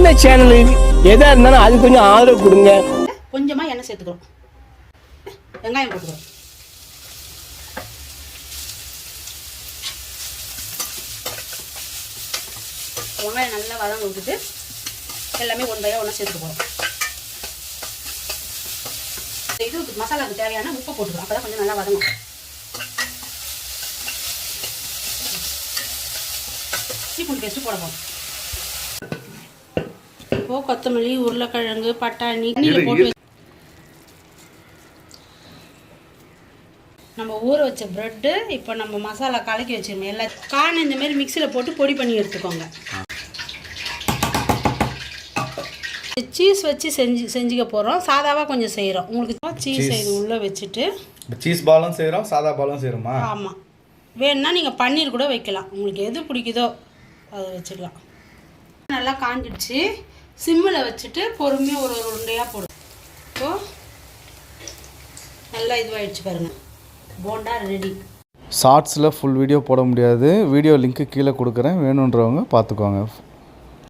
சின்ன சேனல், எதா இருந்தாலும் அது கொஞ்சம் ஆதரவு கொடுங்க. கொஞ்சமா எண்ணெய் சேர்த்துக்கிறோம். வெங்காயம் போட்டுக்கிறோம். வெங்காயம் நல்லா வதங்க விட்டுட்டு எல்லாமே ஒன்றையாக ஒன்றா சேர்த்துக்க போகிறோம். இது மசாலாவுக்கு தேவையான உப்பு போட்டுக்கிறோம். அப்போ தான் கொஞ்சம் நல்லா வதங்கும். பூண்டு பேஸ்ட்டு போட போகிறோம். இப்போது கொத்தமல்லி, உருளைக்கிழங்கு, பட்டாணி போட்டு நம்ம ஊற வச்ச ப்ரெட்டு இப்போ நம்ம மசாலா கலக்கி வச்சுருக்கோம். எல்லா காரணம் இந்தமாரி மிக்சியில் போட்டு பொடி பண்ணி எடுத்துக்கோங்க. சீஸ் வச்சு செஞ்சுக்க போகிறோம். சாதாவாக கொஞ்சம் செய்கிறோம். உங்களுக்கு சீஸ் இது உள்ளே வச்சுட்டு சீஸ் பாலும் செய்கிறோம், சாதா பாலும் செய்கிறோமா? ஆமாம். வேணுன்னா நீங்கள் பன்னீர் கூட வைக்கலாம். உங்களுக்கு எது பிடிக்குதோ அதை வச்சுக்கலாம். நல்லா காஞ்சிடுச்சு. சிம்மில் வச்சுட்டு பொறுமையாக ஒரு உருண்டையாக போடும். இப்போது நல்லா இதுவாகிடுச்சு பாருங்கள். போண்டா ரெடி. ஷார்ட்ஸில் ஃபுல் வீடியோ போட முடியாது. வீடியோ லிங்க்கு கீழே கொடுக்குறேன், வேணுன்றவங்க பார்த்துக்கோங்க.